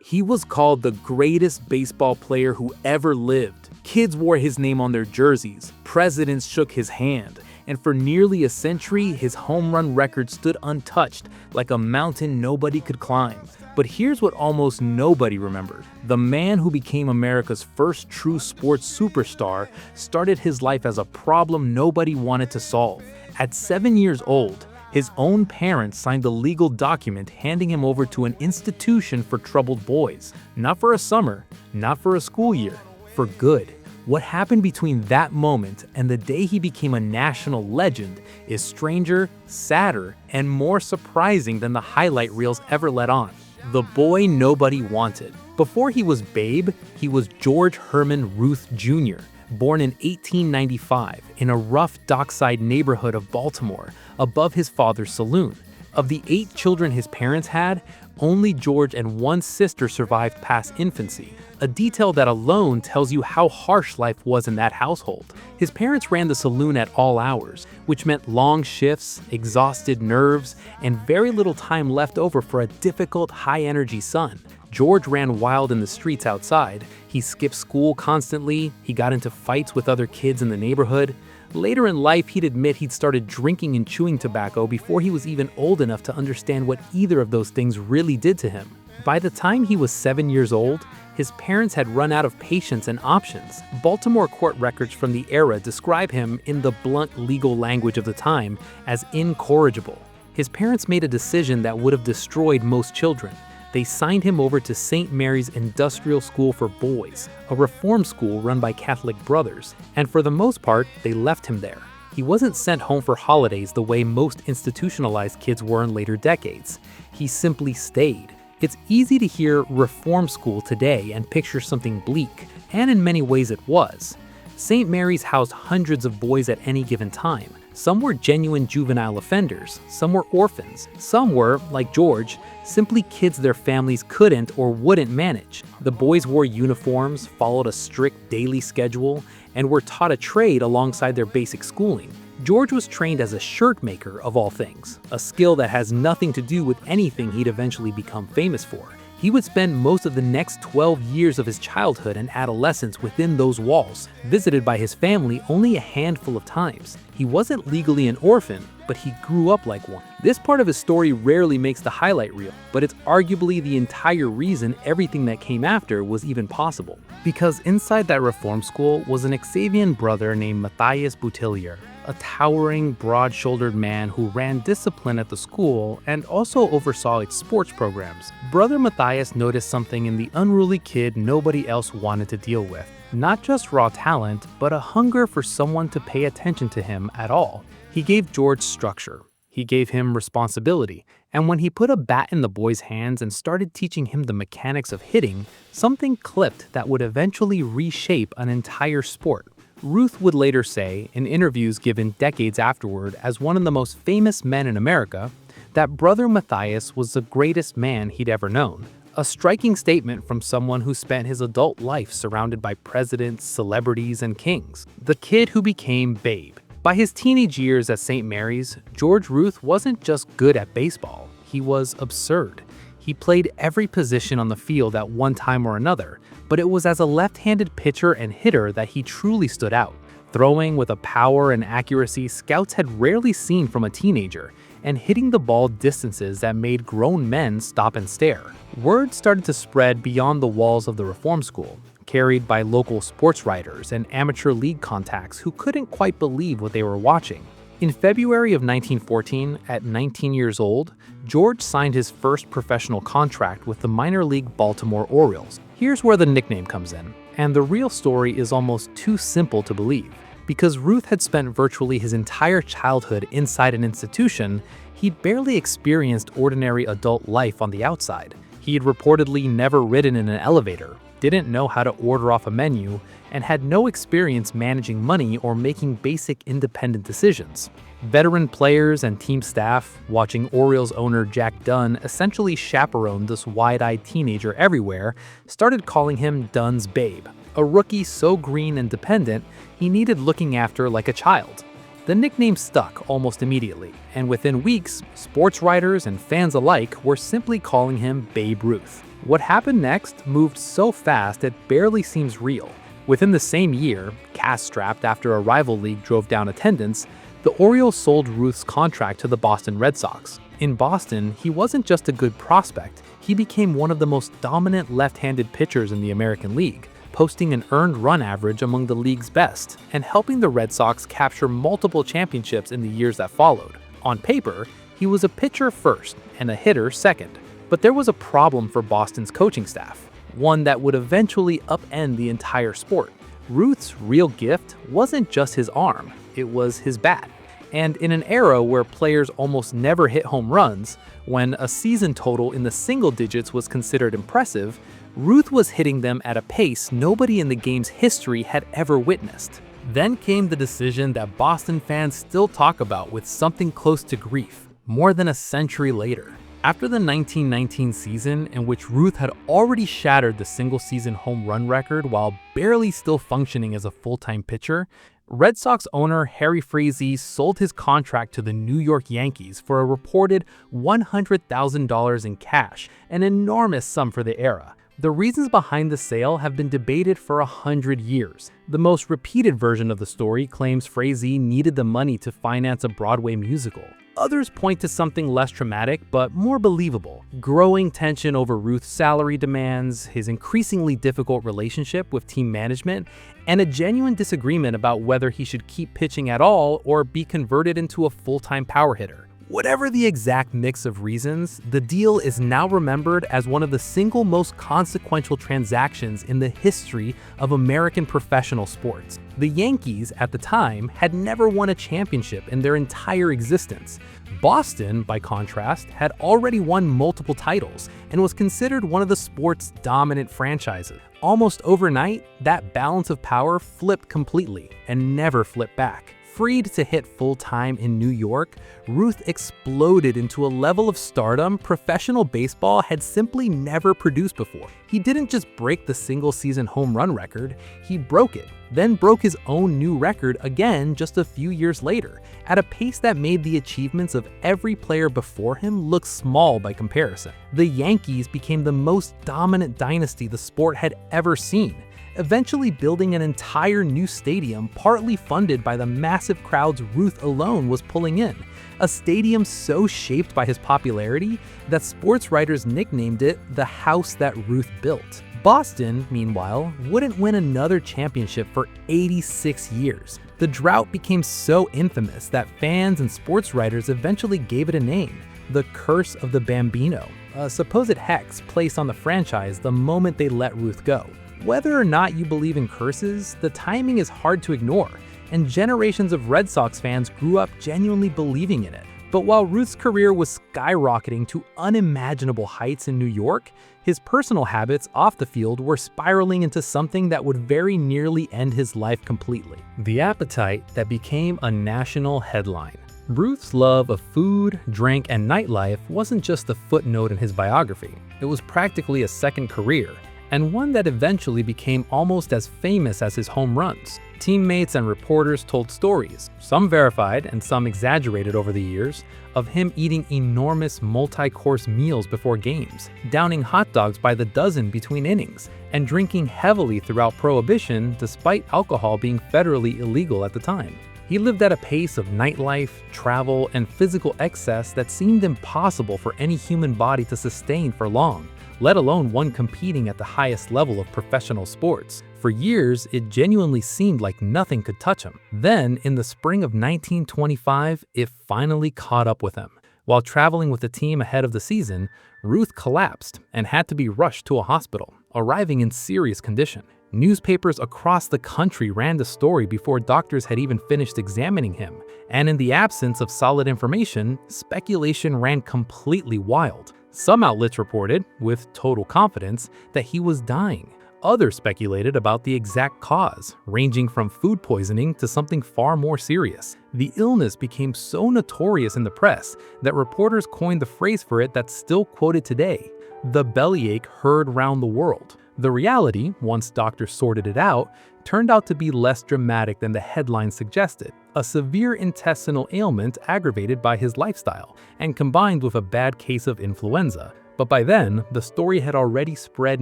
He was called the greatest baseball player who ever lived. Kids wore his name on their jerseys, presidents shook his hand, and for nearly a century, his home run record stood untouched, like a mountain nobody could climb. But here's what almost nobody remembered. The man who became America's first true sports superstar started his life as a problem nobody wanted to solve. At 7 years old, his own parents signed a legal document handing him over to an institution for troubled boys. Not for a summer, not for a school year, for good. What happened between that moment and the day he became a national legend is stranger, sadder, and more surprising than the highlight reels ever let on. The boy nobody wanted. Before he was Babe, he was George Herman Ruth Jr., born in 1895 in a rough dockside neighborhood of Baltimore, above his father's saloon. Of the 8 children his parents had, only George and one sister survived past infancy, a detail that alone tells you how harsh life was in that household. His parents ran the saloon at all hours, which meant long shifts, exhausted nerves, and very little time left over for a difficult, high-energy son. George ran wild in the streets outside. He skipped school constantly. He got into fights with other kids in the neighborhood. Later in life, he'd admit he'd started drinking and chewing tobacco before he was even old enough to understand what either of those things really did to him. By the time he was 7 years old, his parents had run out of patience and options. Baltimore court records from the era describe him, in the blunt legal language of the time, as incorrigible. His parents made a decision that would have destroyed most children. They signed him over to St. Mary's Industrial School for Boys, a reform school run by Catholic brothers, and for the most part, they left him there. He wasn't sent home for holidays the way most institutionalized kids were in later decades. He simply stayed. It's easy to hear reform school today and picture something bleak, and in many ways it was. St. Mary's housed hundreds of boys at any given time. Some were genuine juvenile offenders, some were orphans, some were, like George, simply kids their families couldn't or wouldn't manage. The boys wore uniforms, followed a strict daily schedule, and were taught a trade alongside their basic schooling. George was trained as a shirt maker, of all things, a skill that has nothing to do with anything he'd eventually become famous for. He would spend most of the next 12 years of his childhood and adolescence within those walls, visited by his family only a handful of times. He wasn't legally an orphan, but he grew up like one. This part of his story rarely makes the highlight reel, but it's arguably the entire reason everything that came after was even possible. Because inside that reform school was an Xavier brother named Matthias Boutillier, a towering, broad-shouldered man who ran discipline at the school and also oversaw its sports programs. Brother Matthias noticed something in the unruly kid nobody else wanted to deal with. Not just raw talent, but a hunger for someone to pay attention to him at all. He gave George structure. He gave him responsibility. And when he put a bat in the boy's hands and started teaching him the mechanics of hitting, something clicked that would eventually reshape an entire sport. Ruth would later say, in interviews given decades afterward as one of the most famous men in America, that Brother Matthias was the greatest man he'd ever known. A striking statement from someone who spent his adult life surrounded by presidents, celebrities, and kings. The kid who became Babe. By his teenage years at St. Mary's, George Ruth wasn't just good at baseball, he was absurd. He played every position on the field at one time or another, but it was as a left-handed pitcher and hitter that he truly stood out, throwing with a power and accuracy scouts had rarely seen from a teenager, and hitting the ball distances that made grown men stop and stare. Word started to spread beyond the walls of the reform school, carried by local sports writers and amateur league contacts who couldn't quite believe what they were watching. In February of 1914, at 19 years old, George signed his first professional contract with the minor league Baltimore Orioles. Here's where the nickname comes in, and the real story is almost too simple to believe. Because Ruth had spent virtually his entire childhood inside an institution, he'd barely experienced ordinary adult life on the outside. He had reportedly never ridden in an elevator, didn't know how to order off a menu, and had no experience managing money or making basic independent decisions. Veteran players and team staff, watching Orioles owner Jack Dunn essentially chaperone this wide-eyed teenager everywhere, started calling him Dunn's Babe, a rookie so green and dependent he needed looking after like a child. The nickname stuck almost immediately, and within weeks, sports writers and fans alike were simply calling him Babe Ruth. What happened next moved so fast it barely seems real. Within the same year, cash-strapped after a rival league drove down attendance, the Orioles sold Ruth's contract to the Boston Red Sox. In Boston, he wasn't just a good prospect, he became one of the most dominant left-handed pitchers in the American League, posting an earned run average among the league's best, and helping the Red Sox capture multiple championships in the years that followed. On paper, he was a pitcher first and a hitter second. But there was a problem for Boston's coaching staff, one that would eventually upend the entire sport. Ruth's real gift wasn't just his arm, it was his bat. And in an era where players almost never hit home runs, when a season total in the single digits was considered impressive, Ruth was hitting them at a pace nobody in the game's history had ever witnessed. Then came the decision that Boston fans still talk about with something close to grief, more than a century later. After the 1919 season, in which Ruth had already shattered the single-season home run record while barely still functioning as a full-time pitcher, Red Sox owner Harry Frazee sold his contract to the New York Yankees for a reported $100,000 in cash, an enormous sum for the era. The reasons behind the sale have been debated for 100 years. The most repeated version of the story claims Frazee needed the money to finance a Broadway musical. Others point to something less traumatic but more believable: growing tension over Ruth's salary demands, his increasingly difficult relationship with team management, and a genuine disagreement about whether he should keep pitching at all or be converted into a full-time power hitter. Whatever the exact mix of reasons, the deal is now remembered as one of the single most consequential transactions in the history of American professional sports. The Yankees, at the time, had never won a championship in their entire existence. Boston, by contrast, had already won multiple titles and was considered one of the sport's dominant franchises. Almost overnight, that balance of power flipped completely and never flipped back. Freed to hit full-time in New York, Ruth exploded into a level of stardom professional baseball had simply never produced before. He didn't just break the single-season home run record, he broke it, then broke his own new record again just a few years later, at a pace that made the achievements of every player before him look small by comparison. The Yankees became the most dominant dynasty the sport had ever seen, eventually building an entire new stadium partly funded by the massive crowds Ruth alone was pulling in, a stadium so shaped by his popularity that sports writers nicknamed it the house that Ruth built. Boston, meanwhile, wouldn't win another championship for 86 years. The drought became so infamous that fans and sports writers eventually gave it a name: the Curse of the Bambino, a supposed hex placed on the franchise the moment they let Ruth go. Whether or not you believe in curses, the timing is hard to ignore, and generations of Red Sox fans grew up genuinely believing in it. But while Ruth's career was skyrocketing to unimaginable heights in New York, his personal habits off the field were spiraling into something that would very nearly end his life completely: the appetite that became a national headline. Ruth's love of food, drink, and nightlife wasn't just a footnote in his biography. It was practically a second career, and one that eventually became almost as famous as his home runs. Teammates and reporters told stories, some verified and some exaggerated over the years, of him eating enormous multi-course meals before games, downing hot dogs by the dozen between innings, and drinking heavily throughout Prohibition despite alcohol being federally illegal at the time. He lived at a pace of nightlife, travel, and physical excess that seemed impossible for any human body to sustain for long, let alone one competing at the highest level of professional sports. For years, it genuinely seemed like nothing could touch him. Then, in the spring of 1925, it finally caught up with him. While traveling with the team ahead of the season, Ruth collapsed and had to be rushed to a hospital, arriving in serious condition. Newspapers across the country ran the story before doctors had even finished examining him, and in the absence of solid information, speculation ran completely wild. Some outlets reported, with total confidence, that he was dying. Others speculated about the exact cause, ranging from food poisoning to something far more serious. The illness became so notorious in the press that reporters coined the phrase for it that's still quoted today: the bellyache heard round the world. The reality, once doctors sorted it out, turned out to be less dramatic than the headline suggested: a severe intestinal ailment aggravated by his lifestyle, and combined with a bad case of influenza. But by then, the story had already spread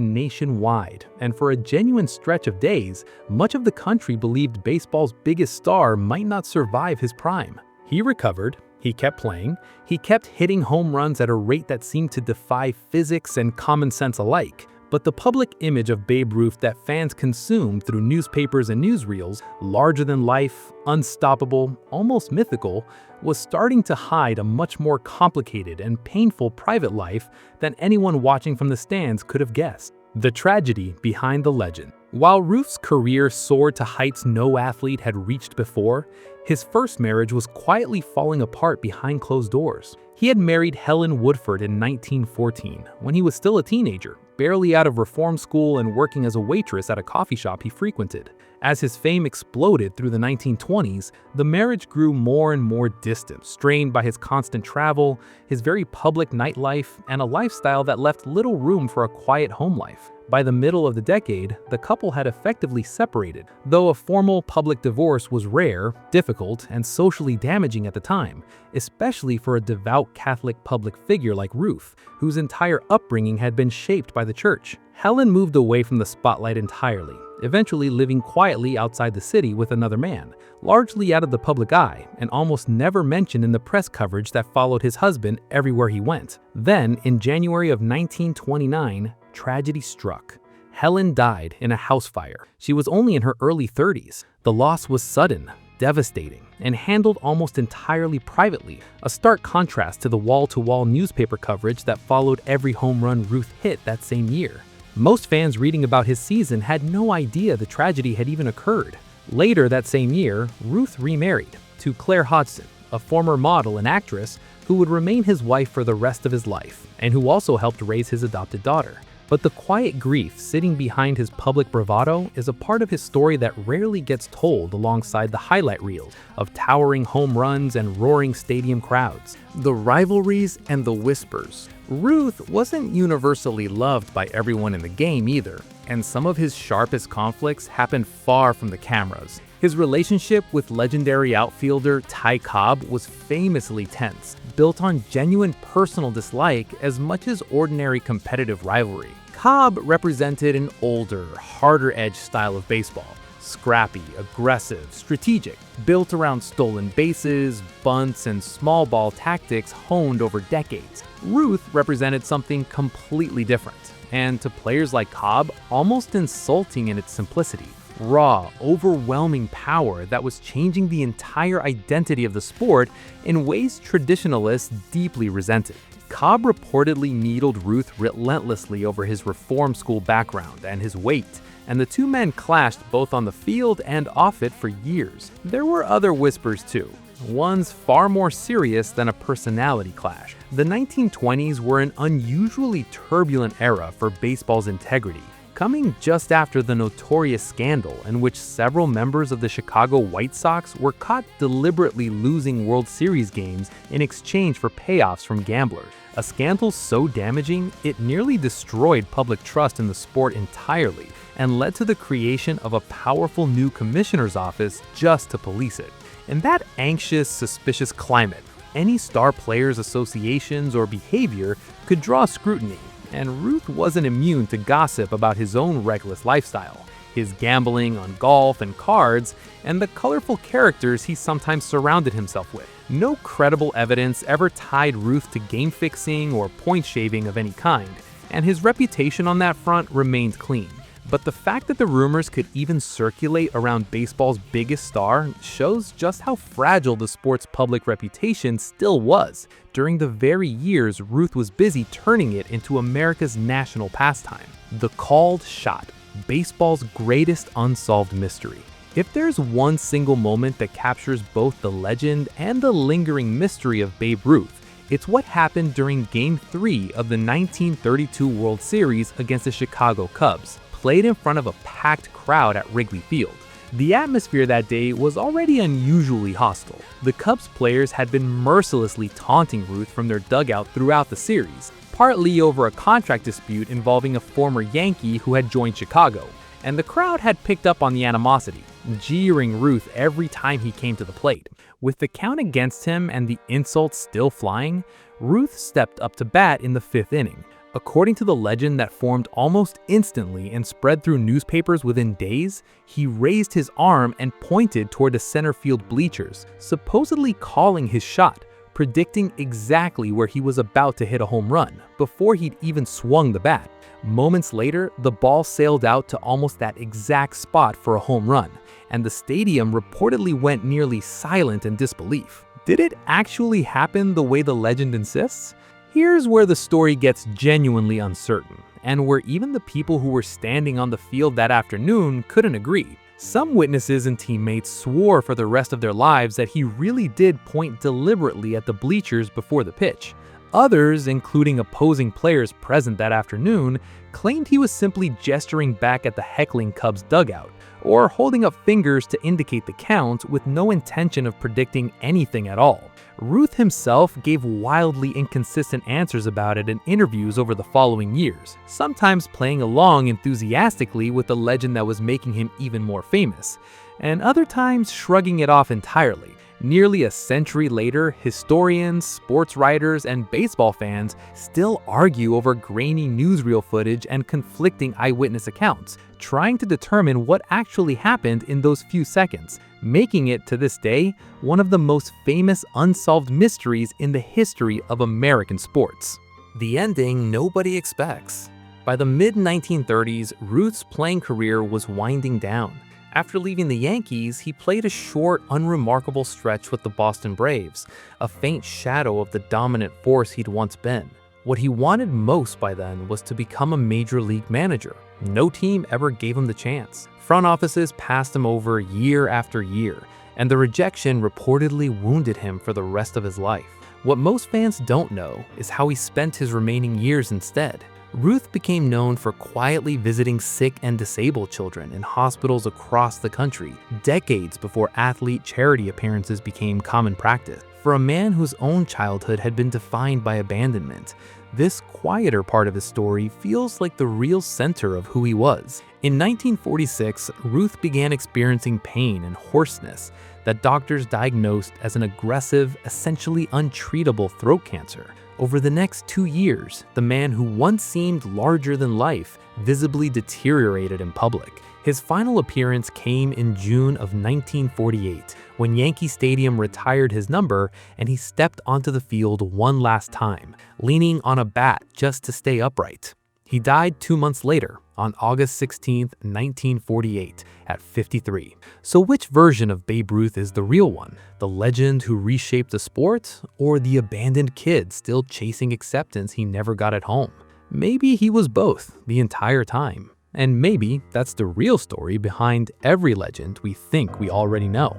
nationwide, and for a genuine stretch of days, much of the country believed baseball's biggest star might not survive his prime. He recovered, he kept playing, he kept hitting home runs at a rate that seemed to defy physics and common sense alike. But the public image of Babe Ruth that fans consumed through newspapers and newsreels, larger than life, unstoppable, almost mythical, was starting to hide a much more complicated and painful private life than anyone watching from the stands could have guessed. The tragedy behind the legend. While Ruth's career soared to heights no athlete had reached before, his first marriage was quietly falling apart behind closed doors. He had married Helen Woodford in 1914, when he was still a teenager, barely out of reform school and working as a waitress at a coffee shop he frequented. As his fame exploded through the 1920s, the marriage grew more and more distant, strained by his constant travel, his very public nightlife, and a lifestyle that left little room for a quiet home life. By the middle of the decade, the couple had effectively separated, though a formal public divorce was rare, difficult, and socially damaging at the time, especially for a devout Catholic public figure like Ruth, whose entire upbringing had been shaped by the church. Helen moved away from the spotlight entirely, eventually living quietly outside the city with another man, largely out of the public eye, and almost never mentioned in the press coverage that followed his husband everywhere he went. Then, in January of 1929, tragedy struck. Helen died in a house fire. She was only in her early 30s. The loss was sudden, devastating, and handled almost entirely privately, a stark contrast to the wall-to-wall newspaper coverage that followed every home run Ruth hit that same year. Most fans reading about his season had no idea the tragedy had even occurred. Later that same year, Ruth remarried to Claire Hodgson, a former model and actress who would remain his wife for the rest of his life, and who also helped raise his adopted daughter. But the quiet grief sitting behind his public bravado is a part of his story that rarely gets told alongside the highlight reels of towering home runs and roaring stadium crowds. The rivalries and the whispers. Ruth wasn't universally loved by everyone in the game either, and some of his sharpest conflicts happened far from the cameras. His relationship with legendary outfielder Ty Cobb was famously tense, built on genuine personal dislike as much as ordinary competitive rivalry. Cobb represented an older, harder-edged style of baseball. Scrappy, aggressive, strategic, built around stolen bases, bunts, and small ball tactics honed over decades. Ruth represented something completely different, and to players like Cobb, almost insulting in its simplicity. Raw, overwhelming power that was changing the entire identity of the sport in ways traditionalists deeply resented. Cobb reportedly needled Ruth relentlessly over his reform school background and his weight, and the two men clashed both on the field and off it for years. There were other whispers too, ones far more serious than a personality clash. The 1920s were an unusually turbulent era for baseball's integrity, coming just after the notorious scandal in which several members of the Chicago White Sox were caught deliberately losing World Series games in exchange for payoffs from gamblers. A scandal so damaging, it nearly destroyed public trust in the sport entirely and led to the creation of a powerful new commissioner's office just to police it. In that anxious, suspicious climate, any star player's associations or behavior could draw scrutiny, and Ruth wasn't immune to gossip about his own reckless lifestyle, his gambling on golf and cards, and the colorful characters he sometimes surrounded himself with. No credible evidence ever tied Ruth to game fixing or point shaving of any kind, and his reputation on that front remained clean. But the fact that the rumors could even circulate around baseball's biggest star shows just how fragile the sport's public reputation still was during the very years Ruth was busy turning it into America's national pastime. The called shot, baseball's greatest unsolved mystery. If there's one single moment that captures both the legend and the lingering mystery of Babe Ruth, it's what happened during Game 3 of the 1932 World Series against the Chicago Cubs, played in front of a packed crowd at Wrigley Field. The atmosphere that day was already unusually hostile. The Cubs players had been mercilessly taunting Ruth from their dugout throughout the series, partly over a contract dispute involving a former Yankee who had joined Chicago, and the crowd had picked up on the animosity, jeering Ruth every time he came to the plate. With the count against him and the insults still flying, Ruth stepped up to bat in the 5th inning. According to the legend that formed almost instantly and spread through newspapers within days, he raised his arm and pointed toward the center field bleachers, supposedly calling his shot, predicting exactly where he was about to hit a home run before he'd even swung the bat. Moments later, the ball sailed out to almost that exact spot for a home run, and the stadium reportedly went nearly silent in disbelief. Did it actually happen the way the legend insists? Here's where the story gets genuinely uncertain, and where even the people who were standing on the field that afternoon couldn't agree. Some witnesses and teammates swore for the rest of their lives that he really did point deliberately at the bleachers before the pitch. Others, including opposing players present that afternoon, claimed he was simply gesturing back at the heckling Cubs dugout, or holding up fingers to indicate the count with no intention of predicting anything at all. Ruth himself gave wildly inconsistent answers about it in interviews over the following years, sometimes playing along enthusiastically with the legend that was making him even more famous, and other times shrugging it off entirely. Nearly a century later, historians, sports writers, and baseball fans still argue over grainy newsreel footage and conflicting eyewitness accounts, trying to determine what actually happened in those few seconds, making it, to this day, one of the most famous unsolved mysteries in the history of American sports. The ending nobody expects. By the mid-1930s, Ruth's playing career was winding down. After leaving the Yankees, he played a short, unremarkable stretch with the Boston Braves, a faint shadow of the dominant force he'd once been. What he wanted most by then was to become a major league manager. No team ever gave him the chance. Front offices passed him over year after year, and the rejection reportedly wounded him for the rest of his life. What most fans don't know is how he spent his remaining years instead. Ruth became known for quietly visiting sick and disabled children in hospitals across the country, decades before athlete charity appearances became common practice. For a man whose own childhood had been defined by abandonment, this quieter part of his story feels like the real center of who he was. In 1946, Ruth began experiencing pain and hoarseness that doctors diagnosed as an aggressive, essentially untreatable throat cancer. Over the next 2 years, the man who once seemed larger than life visibly deteriorated in public. His final appearance came in June of 1948, when Yankee Stadium retired his number and he stepped onto the field one last time, leaning on a bat just to stay upright. He died 2 months later, on August 16, 1948, at 53. So which version of Babe Ruth is the real one? The legend who reshaped the sport, or the abandoned kid still chasing acceptance he never got at home? Maybe he was both the entire time. And maybe that's the real story behind every legend we think we already know.